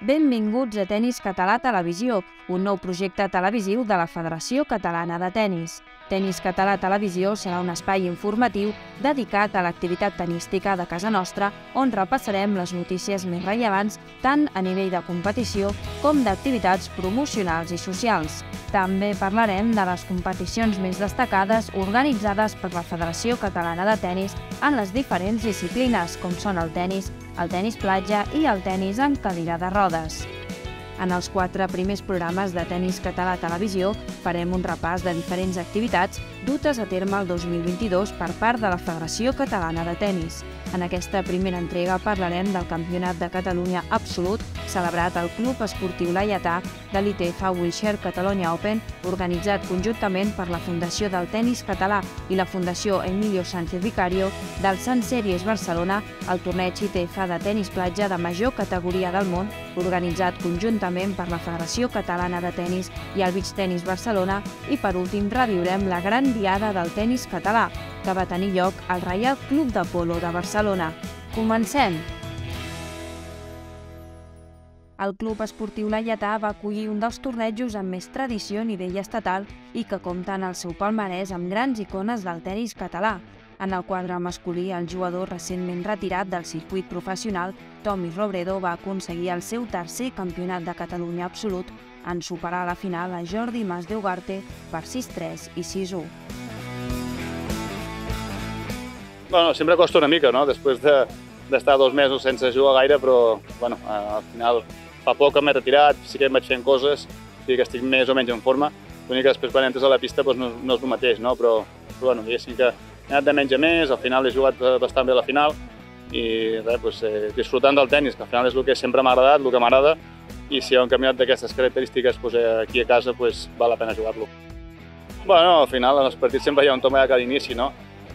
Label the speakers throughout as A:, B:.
A: Benvinguts a Tenis Català Televisió, un nou projecte televisiu de la Federació Catalana de Tenis. Tenis Català Televisió serà un espai informatiu dedicat a l'activitat tenística de casa nostra, on repassarem les notícies més rellevants tant a nivell de competició com d'activitats promocionals i socials. També parlarem de les competicions més destacades organitzades per la Federació Catalana de Tenis en les diferents disciplines, com són el tenis platja i el tenis en cadira de rodes. En els 4 primers programes de Tenis Català Televisió farem un repàs de diferents activitats dutes a terme el 2022 per part de la Federació Catalana de Tenis. En aquesta primera entrega parlarem del Campionat de Catalunya Absolut celebrat al Club Esportiu Laietà de l'ITF Wheelchair Catalonia Open, organitzat conjuntament per la Fundació del Tenis Català i la Fundació Emilio Sánchez Vicario del Sun Series Barcelona, el torneig ITF de tenis platja de major categoria del món, organitzat conjuntament per la Federació Catalana de Tenis i el Beach Tennis Barcelona, i per últim reviurem la gran diada del tenis català, que va tenir lloc al Reial Club de Polo de Barcelona. Comencem! El Club Esportiu Laietà va acollir un dels tornejos amb més tradició a nivell estatal i que compta en el seu palmarès amb grans icones del tenis català. En el quadre masculí, el jugador recentment retirat del circuit professional, Tommy Robredo, va aconseguir el seu tercer campionat de Catalunya absolut en superar a la final a Jordi Mas de Ugarte per 6-3 i 6-1.
B: Bueno, sempre costa una mica, no? Després d'estar 2 mesos sense jugar gaire, però bueno, al final fa poc que m'he retirat, sí que em vaig fent coses, sí que estic més o menys en forma. L'únic que després quan entres a la pista no és el mateix, no? Però bueno, diguéssim que he anat de menys a més, al final he jugat bastant bé a la final i res, disfrutant del tenis, que al final és el que sempre m'ha agradat, el que m'agrada, i si hi ha un campionat d'aquestes característiques aquí a casa, val la pena jugar-lo. Bueno, al final en els partits sempre hi ha un toma a l'inici, no?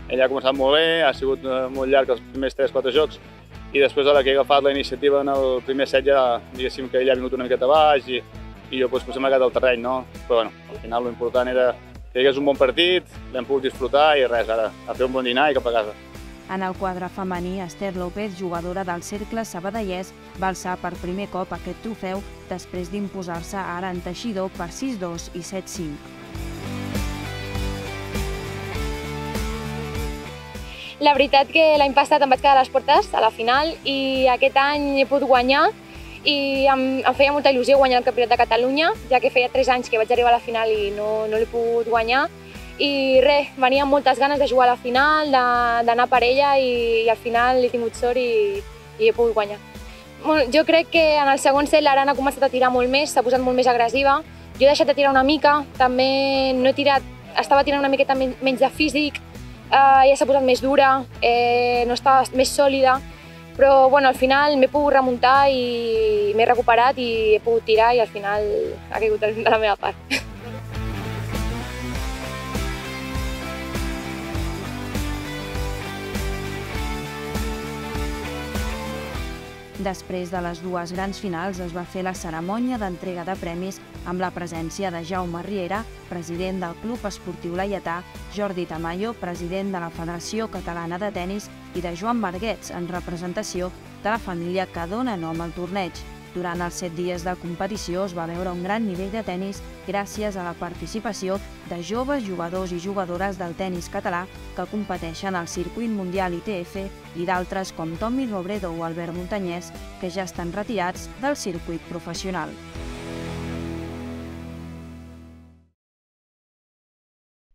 B: Ell ha començat molt bé, ha sigut molt llarg els primers 3-4 jocs i després a la que he agafat la iniciativa en el primer set ja, diguéssim que ell ha vingut una miqueta baix i jo potser m'ha quedat al terreny, no? Però bueno, al final l'important era que hi hagués un bon partit, l'hem pogut disfrutar i res, ara a fer un bon dinar i cap a casa.
A: En el quadre femení, Esther López, jugadora del Cercle Sabadellès, va alçar per primer cop aquest trofeu després d'imposar-se a Aran Teixidor per 6-2 i 7-5.
C: La veritat que l'any passat em vaig quedar a les portes a la final i aquest any he pogut guanyar i em feia molta il·lusió guanyar el Campionat de Catalunya, ja que feia 3 anys que vaig arribar a la final i no l'he pogut guanyar. I res, venia amb moltes ganes de jugar a la final, d'anar per ella i al final he tingut sort i he pogut guanyar. Jo crec que en el segon set l'Aran ha començat a tirar molt més, s'ha posat molt més agressiva. Jo he deixat de tirar una mica, també no he tirat, estava tirant una miqueta menys de físic, ja s'ha posat més dura, no estava més sòlida, però bueno, al final m'he pogut remuntar i m'he recuperat i he pogut tirar i al final ha caigut de la meva part.
A: Després de les 2 grans finals es va fer la cerimònia d'entrega de premis amb la presència de Jaume Riera, president del Club Esportiu Laietà, Jordi Tamayo, president de la Federació Catalana de Tenis, i de Joan Barguets, en representació de la família que dona nom al torneig. Durant els 7 dies de competició es va veure un gran nivell de tenis gràcies a la participació de joves jugadors i jugadores del tenis català que competeixen al circuit mundial ITF i d'altres com Tommy Robredo o Albert Montañés, que ja estan retirats del circuit professional.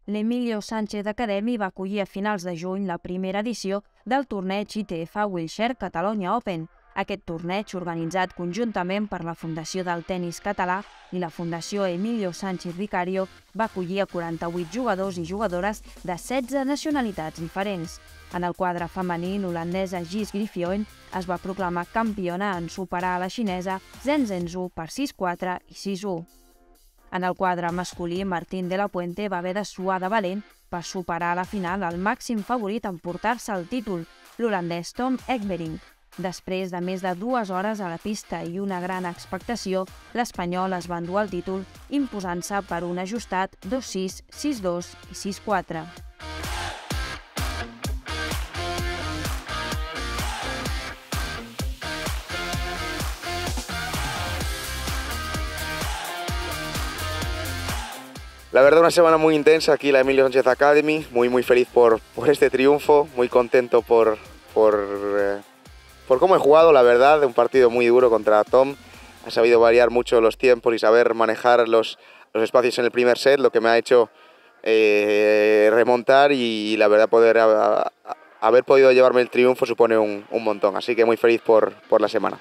A: L'Emilio Sánchez Academy va acollir a finals de juny la primera edició del torneig ITF Wheelchair Catalonia Open. Aquest torneig, organitzat conjuntament per la Fundació del Tenis Català i la Fundació Emilio Sánchez Vicario, va acollir a 48 jugadors i jugadores de 16 nacionalitats diferents. En el quadre femení, l'holandesa Gis Griffioen es va proclamar campiona en superar a la xinesa Zheng Zhenzhou per 6-4 i 6-1. En el quadre masculí, Martín de la Puente va haver de suar de valent per superar a la final el màxim favorit en portar-se el títol, l'holandès Tom Ekbering. Després de més de 2 hores a la pista i una gran expectació, l'espanyol es va endur el títol imposant-se per un ajustat 2-6, 6-2 i 6-4.
D: La verdad, una semana muy intensa aquí en la Emilio Sánchez Academy, muy feliz por este triunfo, muy contento por cómo he jugado, la verdad, un partido muy duro contra Tom. Ha sabido variar mucho los tiempos y saber manejar los espacios en el primer set, lo que me ha hecho remontar, y la verdad haber podido llevarme el triunfo supone un montón, así que muy feliz por la semana.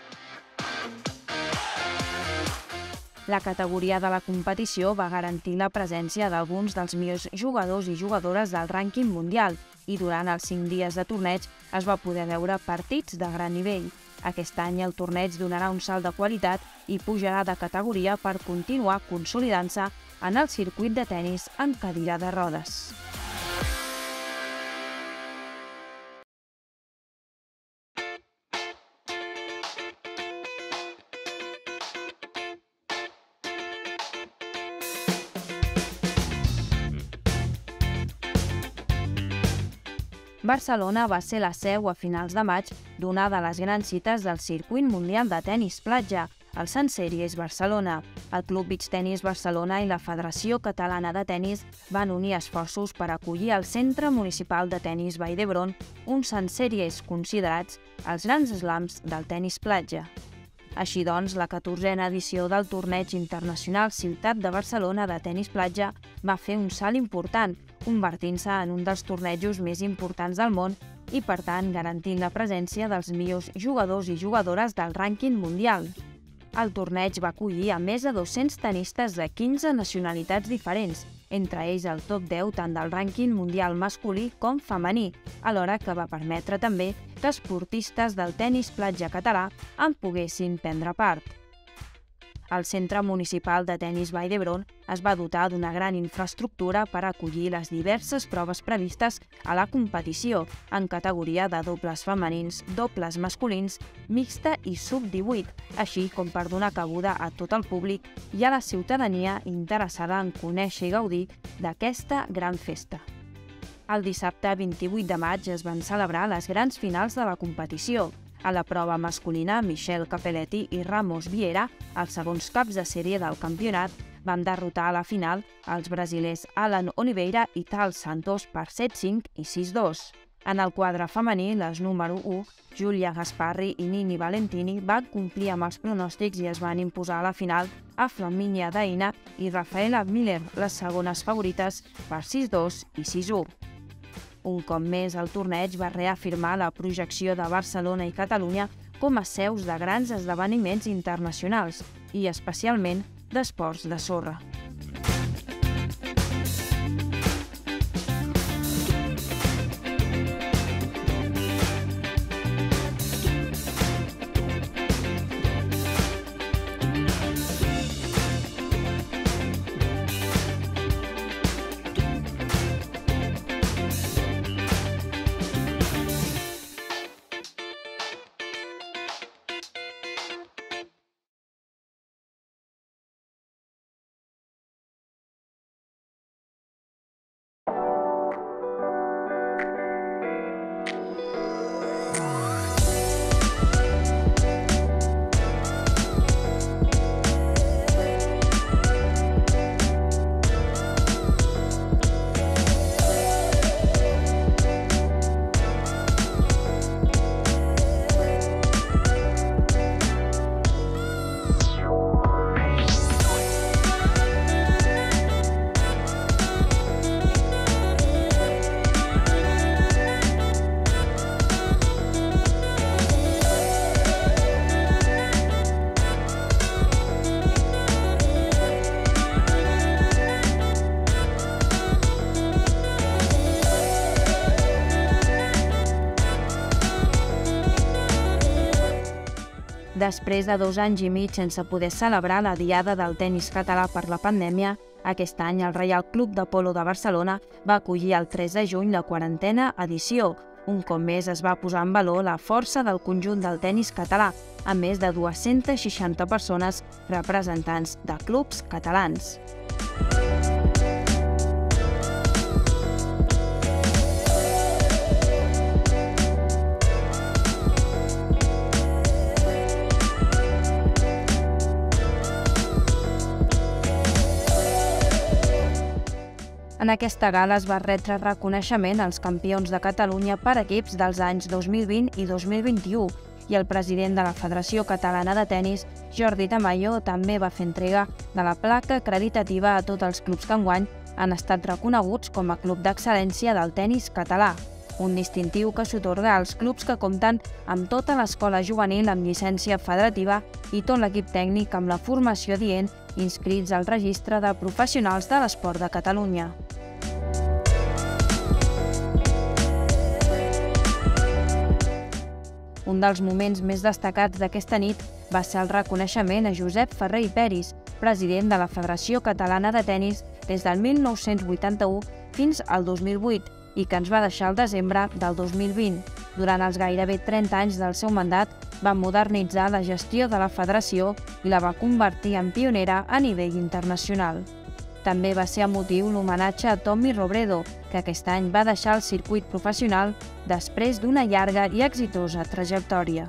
A: La categoria de la competició va garantir la presència d'alguns dels millors jugadors i jugadores del rànquing mundial i durant els 5 dies de torneig es va poder veure partits de gran nivell. Aquest any el torneig donarà un salt de qualitat i pujarà de categoria per continuar consolidant-se en el circuit de tennis en cadira de rodes. Barcelona va ser la seu a finals de maig d'una de les grans cites del circuit mundial de tennis platja, el Sun Series Barcelona. El Club Beach Tennis Barcelona i la Federació Catalana de Tennis van unir esforços per acollir al Centre Municipal de Tennis Vall d'Hebron un Sun Series considerats els grans slams del tennis platja. Així doncs, la 14a edició del Torneig Internacional Ciutat de Barcelona de Tenis Platja va fer un salt important, convertint-se en un dels tornejos més importants del món i, per tant, garantint la presència dels millors jugadors i jugadores del rànquing mundial. El torneig va acollir a més de 200 tenistes de 15 nacionalitats diferents, entre ells el top 10 tant del rànquing mundial masculí com femení, alhora que va permetre també que esportistes del tenis platja català en poguessin prendre part. El Centre Municipal de Tenis Vall d'Hebron es va dotar d'una gran infraestructura per acollir les diverses proves previstes a la competició en categoria de dobles femenins, dobles masculins, mixta i sub-18, així com per donar cabuda a tot el públic i a la ciutadania interessada en conèixer i gaudir d'aquesta gran festa. El dissabte 28 de maig es van celebrar les grans finals de la competició. A la prova masculina, Michel Capelletti i Ramos Vieira, els segons caps de sèrie del campionat, van derrotar a la final els brasilers Alan Oliveira i Tal Santos per 7-5 i 6-2. En el quadre femení, les número 1, Giulia Gasparri i Nini Valentini, van complir amb els pronòstics i es van imposar a la final a Flaminia Daina i Rafaela Miller, les segones favorites, per 6-2 i 6-1. Un cop més, el torneig va reafirmar la projecció de Barcelona i Catalunya com a seus de grans esdeveniments internacionals i, especialment, d'esports de sorra. Després de 2 anys i mig sense poder celebrar la Diada del Tenis Català per la pandèmia, aquest any el Reial Club de Polo de Barcelona va acollir el 3 de juny la 40a edició. Un cop més es va posar en valor la força del conjunt del tenis català, amb més de 260 persones representants de clubs catalans. En aquesta gala es va retre reconeixement als campions de Catalunya per equips dels anys 2020 i 2021 i el president de la Federació Catalana de Tenis, Jordi Tamayo, també va fer entrega de la placa acreditativa a tots els clubs que enguany han estat reconeguts com a Club d'Excel·lència del Tenis Català, un distintiu que s'atorga als clubs que compten amb tota l'escola juvenil amb llicència federativa i tot l'equip tècnic amb la formació adient inscrits al registre de professionals de l'esport de Catalunya. Un dels moments més destacats d'aquesta nit va ser el reconeixement a Josep Ferrer i Peris, president de la Federació Catalana de Tenis des del 1981 fins al 2008 i que ens va deixar al desembre del 2020. Durant els gairebé 30 anys del seu mandat, va modernitzar la gestió de la federació i la va convertir en pionera a nivell internacional. També va ser emotiu l'homenatge a Tommy Robredo, que aquest any va deixar el circuit professional després d'una llarga i exitosa trajectòria.